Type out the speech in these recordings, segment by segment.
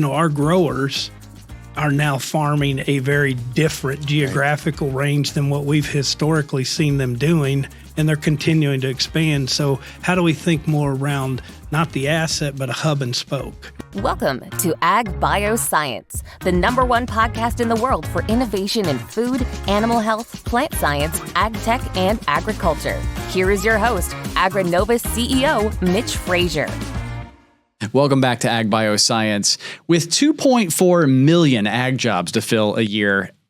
our growers are now farming a very different geographical range than what we've historically seen them doing, and they're continuing to expand. So how do we think more around not the asset, but a hub and spoke? Welcome to Agbioscience, the #1 podcast in the world for innovation in food, animal health, plant science, ag tech, and agriculture. Here is your host, AgriNova's CEO, Mitch Frazier. Welcome back to Agbioscience. With 2.4 million ag jobs to fill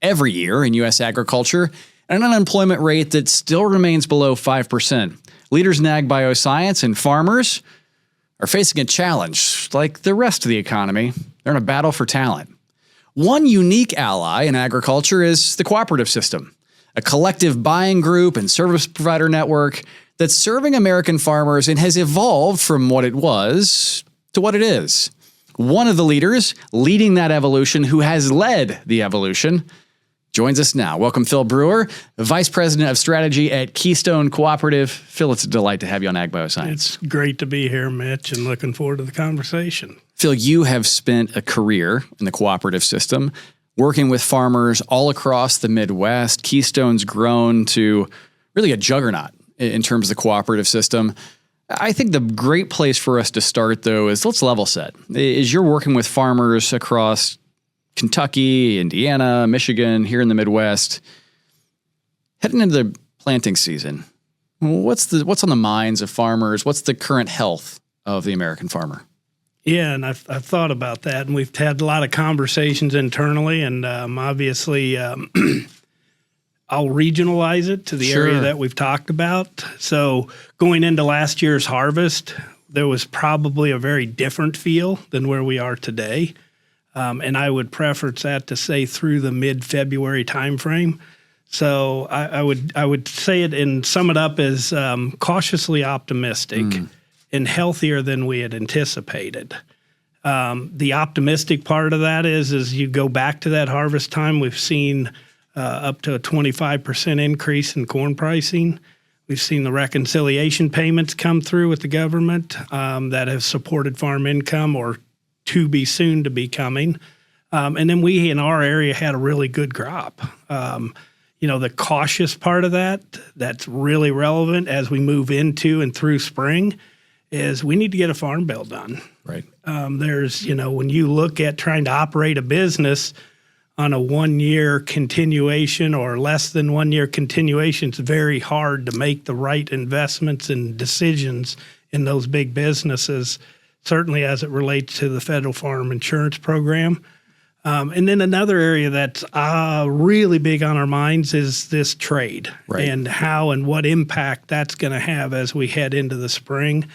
every year in U.S. agriculture, and an unemployment rate that still remains below 5%, leaders in Agbioscience and farmers are facing a challenge. Like the rest of the economy, they're in a battle for talent. One unique ally in agriculture is the cooperative system, a collective buying group and service provider network that's serving American farmers and has evolved from what it was to what it is. One of the leaders leading that evolution, who has led the evolution, joins us now. Welcome, Phil Brewer, Vice President of Strategy at Keystone Cooperative. Phil, it's a delight to have you on Agbioscience. It's great to be here, Mitch, and looking forward to the conversation. Phil, you have spent a career in the cooperative system, working with farmers all across the Midwest. Keystone's grown to really a juggernaut in terms of the cooperative system. I think the great place for us to start, though, is let's level set. As you're working with farmers across Kentucky, Indiana, Michigan, here in the Midwest, heading into the planting season, what's on the minds of farmers? What's the current health of the American farmer? Yeah, and I've thought about that, and we've had a lot of conversations internally, and obviously I'll regionalize it to the area that we've talked about. So going into last year's harvest, there was probably a very different feel than where we are today. And I would preference that to say through the mid-February timeframe. So I would say it and sum it up as cautiously optimistic and healthier than we had anticipated. The optimistic part of that is you go back to that harvest time, we've seen up to a 25% increase in corn pricing. We've seen the reconciliation payments come through with the government that have supported farm income or to be soon to be coming. And then we in our area had a really good crop. The cautious part of that's really relevant as we move into and through spring is we need to get a farm bill done. Right. There's, when you look at trying to operate a business on a 1-year continuation or less than 1 year continuation, it's very hard to make the right investments and decisions in those big businesses, certainly as it relates to the federal farm insurance program. And then another area that's really big on our minds is this trade and how and what impact that's going to have as we head into the spring.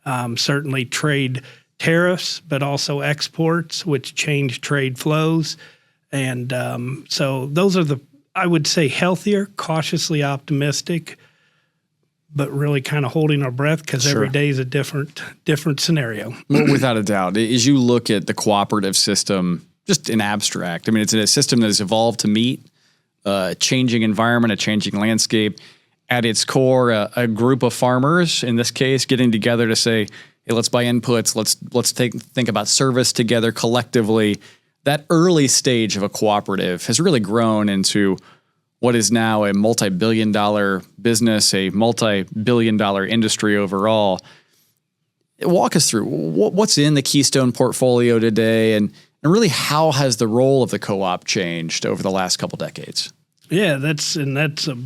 Certainly trade tariffs, but also exports, which change trade flows. And so those are I would say, healthier, cautiously optimistic, but really kind of holding our breath because every day is a different scenario. Well, without a doubt. As you look at the cooperative system, just in abstract, I mean, it's a system that has evolved to meet a changing environment, a changing landscape. At its core, a group of farmers, in this case, getting together to say, hey, let's buy inputs, let's think about service together collectively. That early stage of a cooperative has really grown into what is now a multi-billion-dollar business, a multi-billion-dollar industry overall. Walk us through what's in the Keystone portfolio today, and really how has the role of the co-op changed over the last couple decades? Yeah, that's a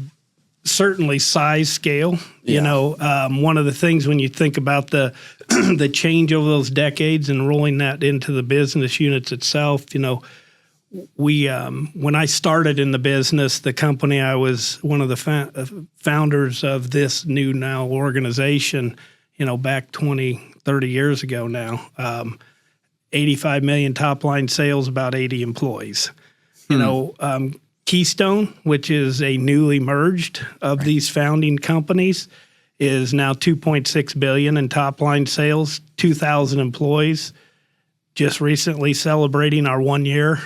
certainly size scale. One of the things when you think about the the change over those decades and rolling that into the business units itself, we when I started in the business, the company, I was one of the founders of this new now organization, back 20, 30 years ago now. 85 million top line sales, about 80 employees. Keystone, which is a newly merged of these founding companies, is now $2.6 billion in top line sales, 2,000 employees. Just recently celebrating our 1 year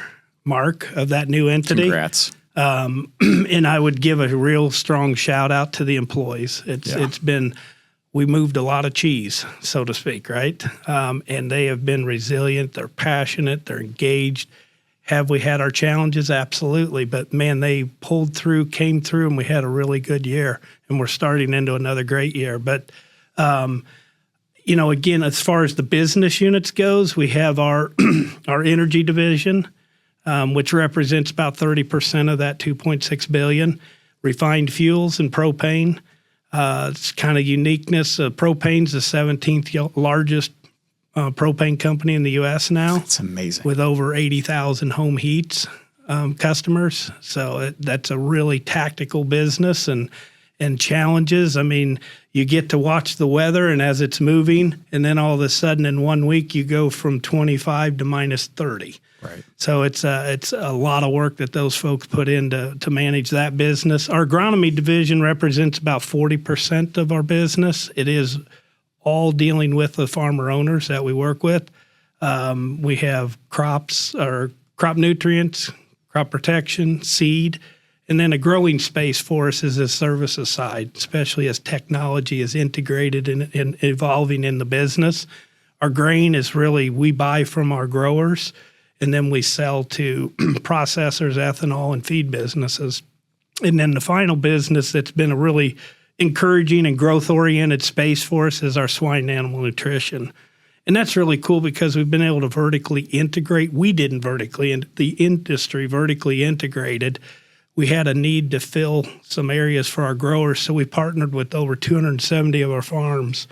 mark of that new entity. Congrats. And I would give a real strong shout out to the employees. It's been we moved a lot of cheese, so to speak, right? And they have been resilient. They're passionate. They're engaged. Have we had our challenges? Absolutely. But man, they pulled through, came through, and we had a really good year. And we're starting into another great year. But, again, as far as the business units goes, we have our our energy division, which represents about 30% of that $2.6 billion. Refined fuels and propane. It's kind of uniqueness. Propane's the 17th largest propane company in the U.S. now. That's amazing. With over 80,000 home heats customers. So that's a really tactical business and challenges. I mean, you get to watch the weather and as it's moving, and then all of a sudden in 1 week you go from 25 to minus 30. Right. So it's a lot of work that those folks put in to manage that business. Our agronomy division represents about 40% of our business. It is all dealing with the farmer owners that we work with. We have crops or crop nutrients, crop protection, seed, and then a growing space for us is the services side, especially as technology is integrated and evolving in the business. Our grain is really, we buy from our growers, and then we sell to processors, ethanol, and feed businesses. And then the final business that's been a really encouraging and growth-oriented space for us is our swine animal nutrition. And that's really cool because we've been able to vertically integrate. We didn't vertically, and the industry vertically integrated. We had a need to fill some areas for our growers, so we partnered with over 270 of our farms.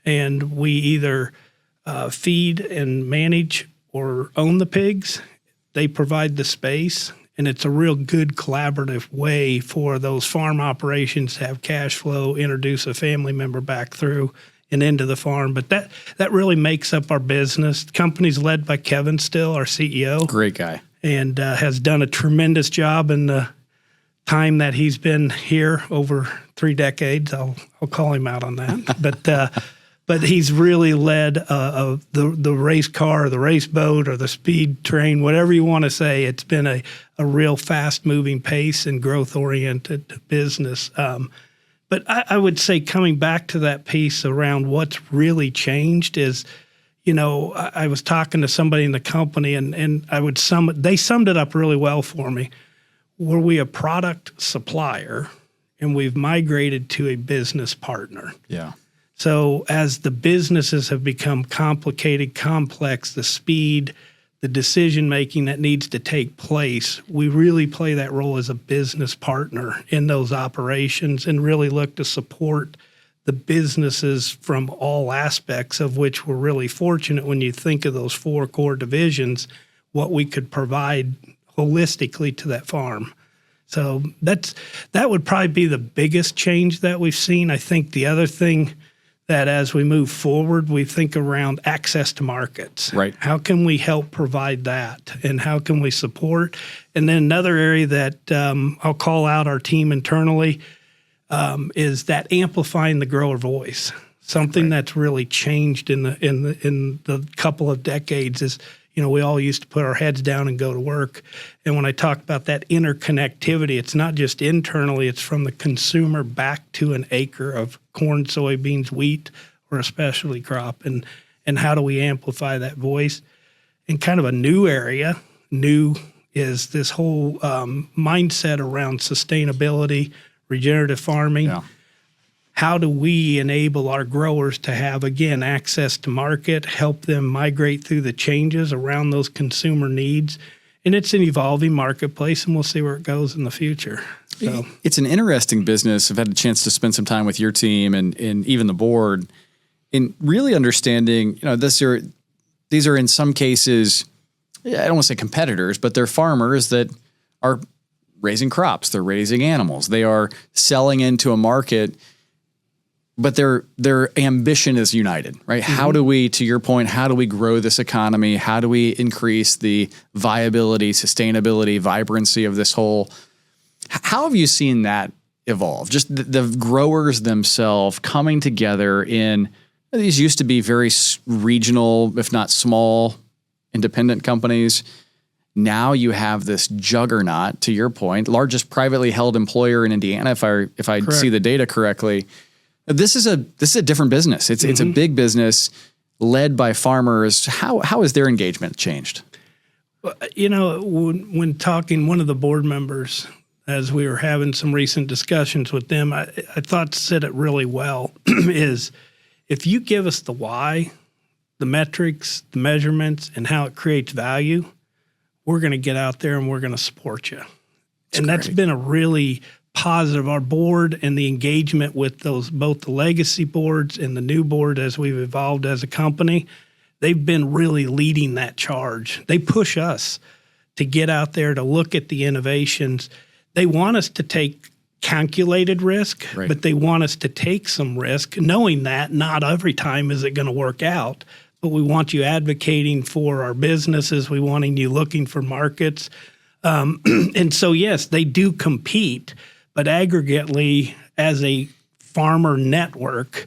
And we either feed and manage or own the pigs. They provide the space, and it's a real good collaborative way for those farm operations to have cash flow, introduce a family member back through and into the farm. But that really makes up our business. The company's led by Kevin Still, our CEO. Great guy. And has done a tremendous job in the time that he's been here, over 3 decades. I'll call him out on that. But he's really led the race car, the race boat, or the speed train, whatever you want to say. It's been a real fast-moving pace and growth-oriented business. But I would say coming back to that piece around what's really changed is, I was talking to somebody in the company, and they summed it up really well for me. Were we a product supplier, and we've migrated to a business partner? Yeah. So as the businesses have become complicated, complex, the speed, the decision-making that needs to take place, we really play that role as a business partner in those operations and really look to support the businesses from all aspects, of which we're really fortunate when you think of those 4 core divisions, what we could provide holistically to that farm. So that would probably be the biggest change that we've seen. I think the other thing that as we move forward, we think around access to markets. Right. How can we help provide that, and how can we support? And then another area that I'll call out our team internally is that amplifying the grower voice. Something that's really changed in the couple of decades is, we all used to put our heads down and go to work. And when I talk about that interconnectivity, it's not just internally, it's from the consumer back to an acre of corn, soybeans, wheat, or a specialty crop. And how do we amplify that voice? And kind of a new area, is this whole mindset around sustainability, regenerative farming. Yeah. How do we enable our growers to have, again, access to market, help them migrate through the changes around those consumer needs? And it's an evolving marketplace, and we'll see where it goes in the future. So it's an interesting business. I've had a chance to spend some time with your team and even the board in really understanding, these are in some cases, I don't want to say competitors, but they're farmers that are raising crops. They're raising animals. They are selling into a market, but their ambition is united, right? Mm-hmm. How do we, to your point, how do we grow this economy? How do we increase the viability, sustainability, vibrancy of this whole? How have you seen that evolve? Just the growers themselves coming together these used to be very regional, if not small, independent companies. Now you have this juggernaut, to your point, largest privately held employer in Indiana, if I see the data correctly. This is a different business. It's a big business led by farmers. How has their engagement changed? You know, when talking, one of the board members, as we were having some recent discussions with them, I thought said it really well, is if you give us the why, the metrics, the measurements, and how it creates value, we're going to get out there and we're going to support you. That's been a really positive, our board and the engagement with both the legacy boards and the new board as we've evolved as a company, they've been really leading that charge. They push us to get out there to look at the innovations. They want us to take calculated risk, but they want us to take some risk, knowing that not every time is it going to work out. But we want you advocating for our businesses. We wanting you looking for markets. And so, yes, they do compete, but aggregately as a farmer network,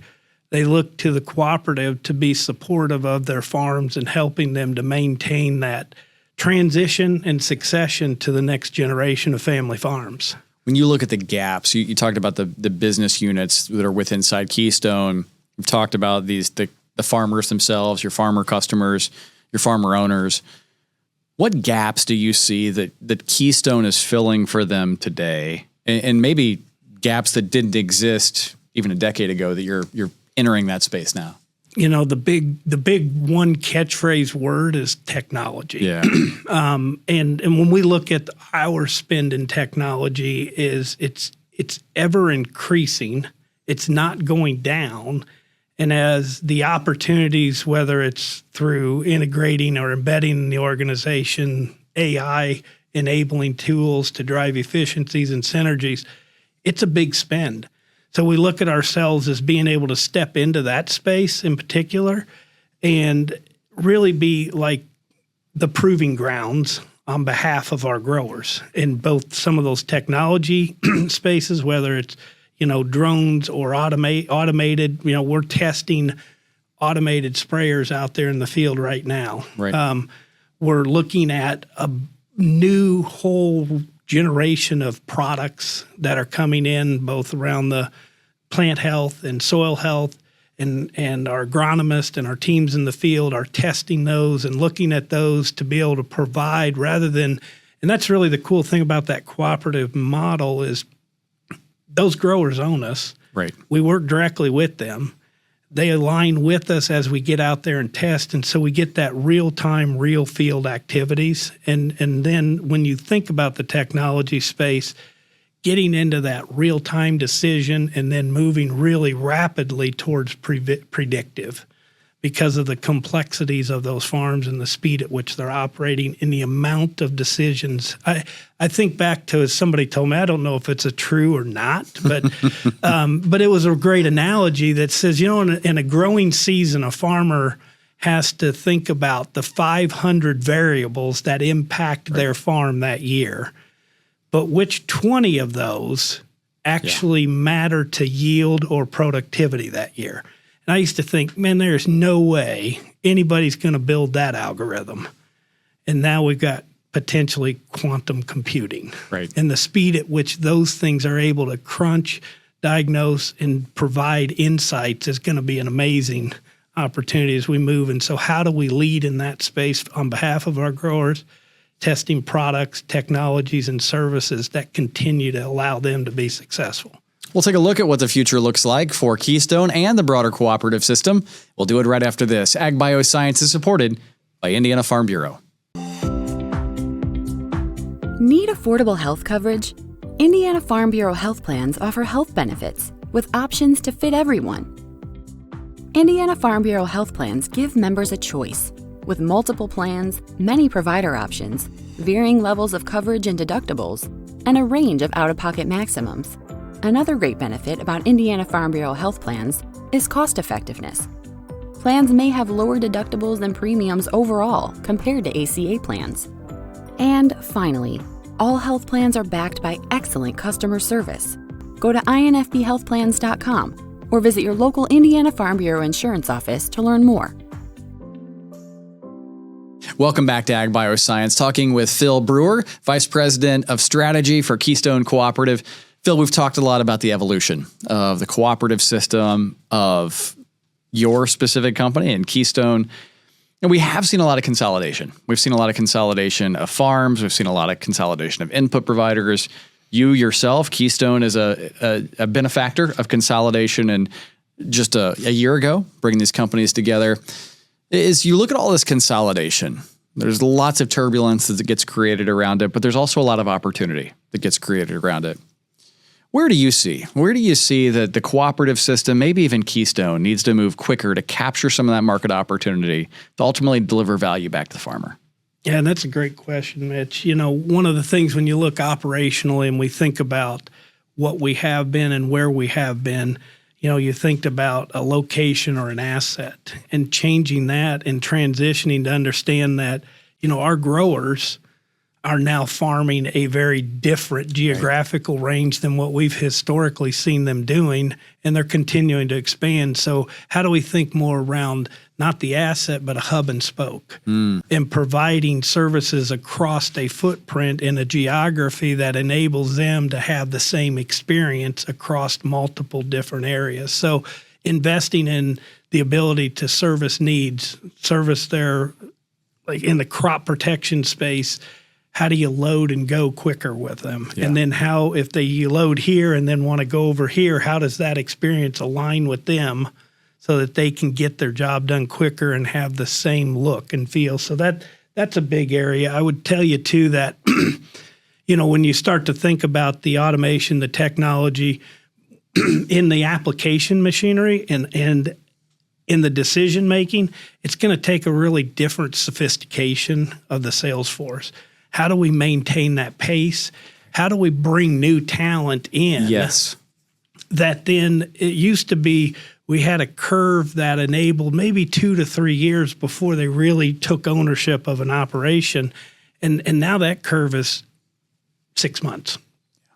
they look to the cooperative to be supportive of their farms and helping them to maintain that transition and succession to the next generation of family farms. When you look at the gaps, you talked about the business units that are within inside Keystone. You've talked about the farmers themselves, your farmer customers, your farmer owners. What gaps do you see that Keystone is filling for them today, and maybe gaps that didn't exist even a decade ago that you're entering that space now? You know, the big one catchphrase word is technology. Yeah. And when we look at our spend in technology, it's ever increasing. It's not going down. And as the opportunities, whether it's through integrating or embedding in the organization, AI enabling tools to drive efficiencies and synergies, it's a big spend. So we look at ourselves as being able to step into that space in particular and really be like the proving grounds on behalf of our growers in both some of those technology spaces, whether it's drones or automated. We're testing automated sprayers out there in the field right now. Right. We're looking at a new whole generation of products that are coming in, both around the plant health and soil health, and our agronomists and our teams in the field are testing those and looking at those to be able to provide rather than, and that's really the cool thing about that cooperative model is those growers own us. Right. We work directly with them. They align with us as we get out there and test. And so we get that real-time, real field activities. And then when you think about the technology space, getting into that real-time decision and then moving really rapidly towards predictive because of the complexities of those farms and the speed at which they're operating and the amount of decisions. I think back to, as somebody told me, I don't know if it's a true or not, but it was a great analogy that says, in a growing season, a farmer has to think about the 500 variables that impact their farm that year, but which 20 of those actually matter to yield or productivity that year. And I used to think, man, there's no way anybody's going to build that algorithm. And now we've got potentially quantum computing. Right. And the speed at which those things are able to crunch, diagnose, and provide insights is going to be an amazing opportunity as we move. And so how do we lead in that space on behalf of our growers, testing products, technologies, and services that continue to allow them to be successful? We'll take a look at what the future looks like for Keystone and the broader cooperative system. We'll do it right after this. Agbioscience is supported by Indiana Farm Bureau. Need affordable health coverage? Indiana Farm Bureau health plans offer health benefits with options to fit everyone. Indiana Farm Bureau health plans give members a choice with multiple plans, many provider options, varying levels of coverage and deductibles, and a range of out-of-pocket maximums. Another great benefit about Indiana Farm Bureau health plans is cost effectiveness. Plans may have lower deductibles and premiums overall compared to ACA plans. And finally, all health plans are backed by excellent customer service. Go to infbhealthplans.com or visit your local Indiana Farm Bureau insurance office to learn more. Welcome back to Agbioscience, talking with Phil Brewer, Vice President of Strategy for Keystone Cooperative. Phil, we've talked a lot about the evolution of the cooperative system, of your specific company and Keystone. And we have seen a lot of consolidation. We've seen a lot of consolidation of farms. We've seen a lot of consolidation of input providers. You yourself, Keystone, is a benefactor of consolidation. And just a year ago, bringing these companies together, is you look at all this consolidation, there's lots of turbulence that gets created around it, but there's also a lot of opportunity that gets created around it. Where do you see that the cooperative system, maybe even Keystone, needs to move quicker to capture some of that market opportunity to ultimately deliver value back to the farmer? Yeah, and that's a great question, Mitch. You know, one of the things when you look operationally and we think about what we have been and where we have been, you know, you think about a location or an asset and changing that and transitioning to understand that, you know, our growers are now farming a very different geographical range than what we've historically seen them doing, and they're continuing to expand. So how do we think more around not the asset, but a hub and spoke, and providing services across a footprint in a geography that enables them to have the same experience across multiple different areas. So investing in the ability to service needs, service their, like in the crop protection space, how do you load and go quicker with them? Yeah. And then how, if you load here and then want to go over here, how does that experience align with them so that they can get their job done quicker and have the same look and feel? So that's a big area. I would tell you too that, you know, when you start to think about the automation, the technology in the application machinery and in the decision making, it's going to take a really different sophistication of the sales force. How do we maintain that pace? How do we bring new talent in? Yes. That then it used to be we had a curve that enabled maybe 2 to 3 years before they really took ownership of an operation. And now that curve is 6 months,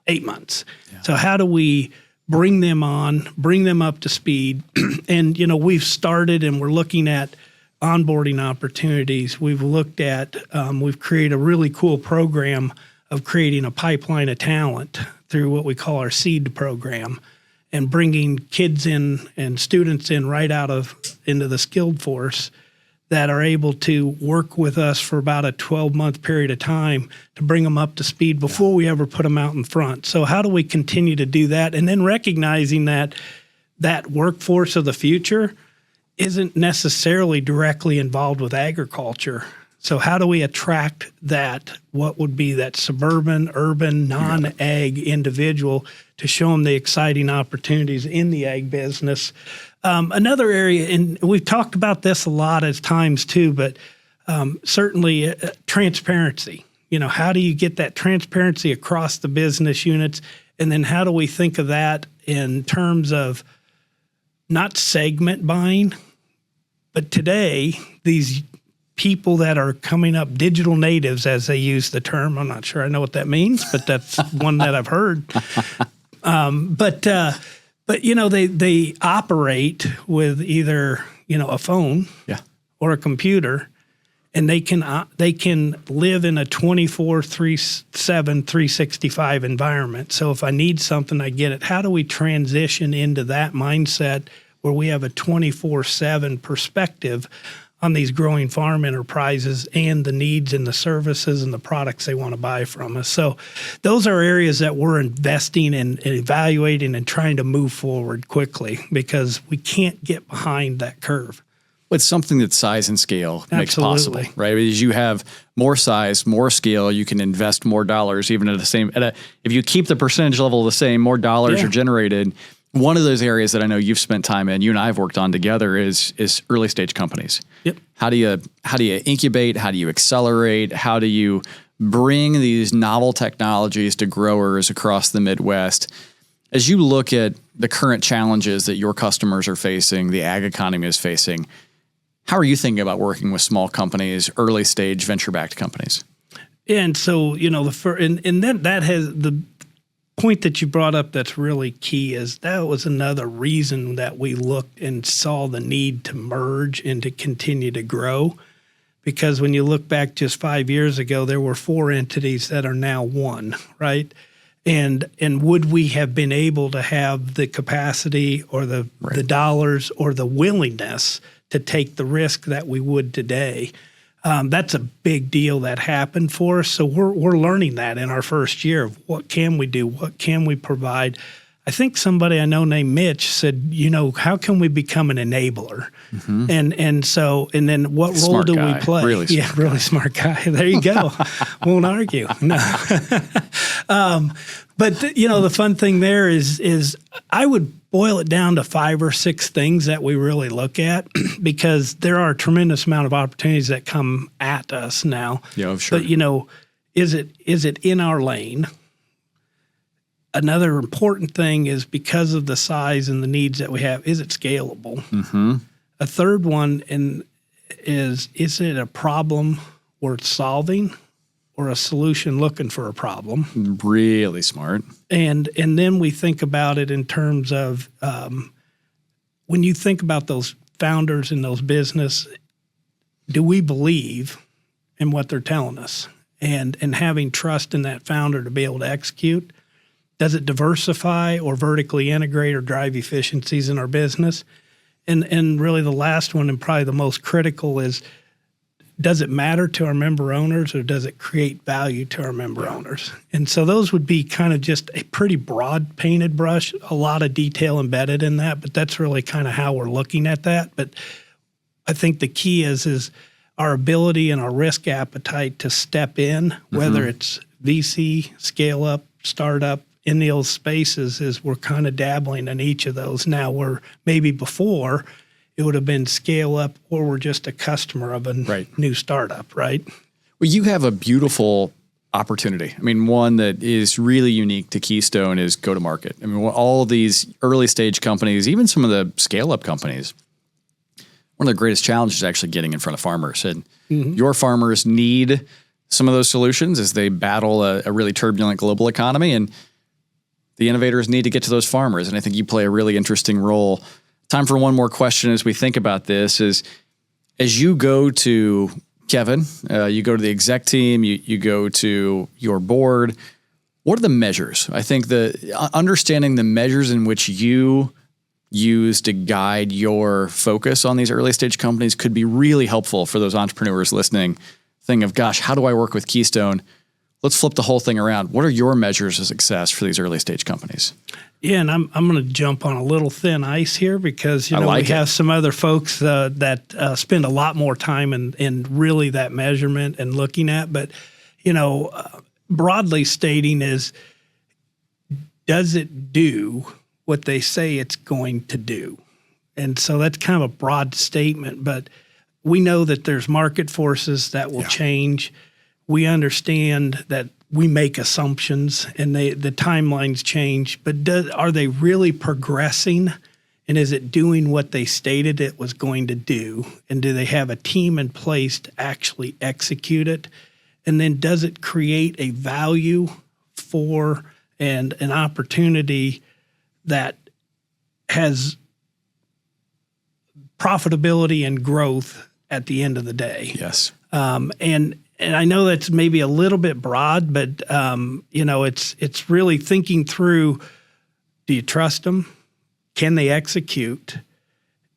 8 months. Yeah. So how do we bring them on, bring them up to speed? And, you know, we've started and we're looking at onboarding opportunities. We've looked at, we've created a really cool program of creating a pipeline of talent through what we call our SEED program and bringing kids in and students in right into the skilled force that are able to work with us for about a 12-month period of time to bring them up to speed before we ever put them out in front. So how do we continue to do that? And then recognizing that workforce of the future isn't necessarily directly involved with agriculture. So how do we attract what would be that suburban, urban, non-ag individual to show them the exciting opportunities in the ag business? Another area, and we've talked about this a lot at times too, but certainly transparency. You know, how do you get that transparency across the business units? And then how do we think of that in terms of not segment buying, but today, these people that are coming up, digital natives, as they use the term, I'm not sure I know what that means, but that's one that I've heard. But you know, they operate with either, you know, a phone or a computer, and they can live in a 24/7, 365 environment. So if I need something, I get it. How do we transition into that mindset where we have a 24/7 perspective on these growing farm enterprises and the needs and the services and the products they want to buy from us? So those are areas that we're investing in and evaluating and trying to move forward quickly because we can't get behind that curve. It's something that size and scale makes possible, right? As you have more size, more scale, you can invest more dollars even at the same, if you keep the percentage level the same, more dollars are generated. One of those areas that I know you've spent time in, you and I have worked on together, is early stage companies. Yep. How do you incubate? How do you accelerate? How do you bring these novel technologies to growers across the Midwest? As you look at the current challenges that your customers are facing, the ag economy is facing, how are you thinking about working with small companies, early stage venture-backed companies? And so, you know, that has the point that you brought up that's really key is that was another reason that we looked and saw the need to merge and to continue to grow. Because when you look back just 5 years ago, there were 4 entities that are now one, right? And would we have been able to have the capacity or the dollars or the willingness to take the risk that we would today? That's a big deal that happened for us. So we're learning that in our first year of what can we do, what can we provide. I think somebody I know named Mitch said, how can we become an enabler? Mm-hmm. And then what role smart do guy. we play? Really smart guy. Really smart guy. There you go. Won't argue. No. But the fun thing there is I would boil it down to 5 or 6 things that we really look at because there are a tremendous amount of opportunities that come at us now. Yeah, sure. But is it in our lane? Another important thing is because of the size and the needs that we have, is it scalable? Mm-hmm. A third one is it a problem worth solving or a solution looking for a problem? Really smart. And then we think about it in terms of when you think about those founders in those business, do we believe in what they're telling us? And having trust in that founder to be able to execute. Does it diversify or vertically integrate or drive efficiencies in our business? And really the last one and probably the most critical is, does it matter to our member owners or does it create value to our member owners? And so those would be kind of just a pretty broad painted brush, a lot of detail embedded in that, but that's really kind of how we're looking at that. But I think the key is our ability and our risk appetite to step in, whether it's VC, scale up, startup, in those spaces is we're kind of dabbling in each of those now, where maybe before it would have been scale up or we're just a customer of a new startup, right? Well, you have a beautiful opportunity. I mean, one that is really unique to Keystone is go to market. I mean, all of these early stage companies, even some of the scale up companies, one of the greatest challenges is actually getting in front of farmers. And your farmers need some of those solutions as they battle a really turbulent global economy. And the innovators need to get to those farmers. And I think you play a really interesting role. Time for one more question as we think about this is, as you go to Kevin, you go to the exec team, you go to your board, what are the measures? I think understanding the measures in which you use to guide your focus on these early stage companies could be really helpful for those entrepreneurs listening, thinking of, gosh, how do I work with Keystone? Let's flip the whole thing around. What are your measures of success for these early stage companies? Yeah, and I'm going to jump on a little thin ice here because we have some other folks that spend a lot more time in really that measurement and looking at. But broadly stating is, does it do what they say it's going to do? And so that's kind of a broad statement, but we know that there's market forces that will change. We understand that we make assumptions and the timelines change, but are they really progressing? And is it doing what they stated it was going to do? And do they have a team in place to actually execute it? And then does it create a value for and an opportunity that has profitability and growth at the end of the day? Yes. And I know that's maybe a little bit broad, but it's really thinking through: do you trust them? Can they execute?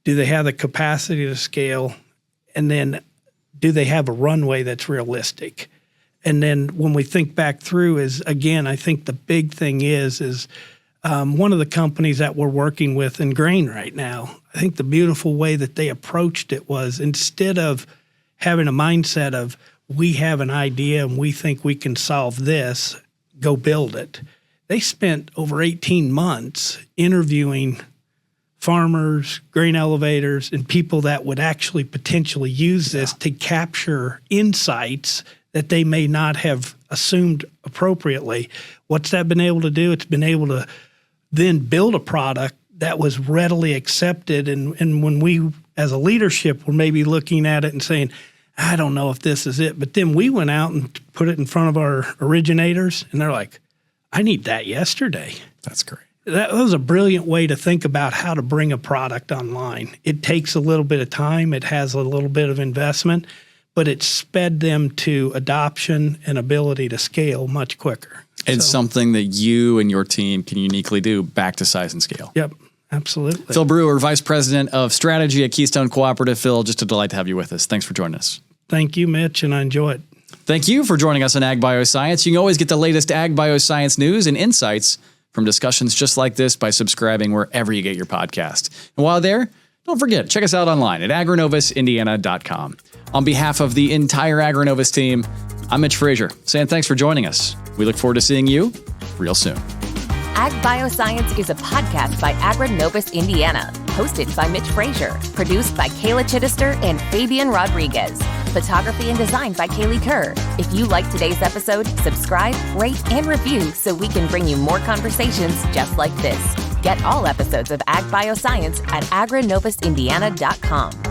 Do they have the capacity to scale? And then do they have a runway that's realistic? And then when we think back through is, again, I think the big thing is one of the companies that we're working with in grain right now, I think the beautiful way that they approached it was, instead of having a mindset of, we have an idea and we think we can solve this, go build it. They spent over 18 months interviewing farmers, grain elevators, and people that would actually potentially use this to capture insights that they may not have assumed appropriately. What's that been able to do? It's been able to then build a product that was readily accepted. And when we, as a leadership, were maybe looking at it and saying, I don't know if this is it. But then we went out and put it in front of our originators, and they're like, I need that yesterday. That's great. That was a brilliant way to think about how to bring a product online. It takes a little bit of time. It has a little bit of investment. but it sped them to adoption and ability to scale much quicker. It's something that you and your team can uniquely do back to size and scale. Yep, absolutely. Phil Brewer, Vice President of Strategy at Keystone Cooperative. Phil, just a delight to have you with us. Thanks for joining us. Thank you, Mitch, and I enjoy it. Thank you for joining us on Ag Bioscience. You can always get the latest Ag Bioscience news and insights from discussions just like this by subscribing wherever you get your podcast. And while there, don't forget, check us out online at agrinovusindiana.com. On behalf of the entire AgriNovus team, I'm Mitch Frazier, saying thanks for joining us. We look forward to seeing you real soon. Ag Bioscience is a podcast by AgriNovus Indiana, hosted by Mitch Frazier, produced by Kayla Chittister and Fabian Rodriguez, photography and design by Kaylee Kerr. If you like today's episode, subscribe, rate, and review so we can bring you more conversations just like this. Get all episodes of Ag Bioscience at agrinovusindiana.com.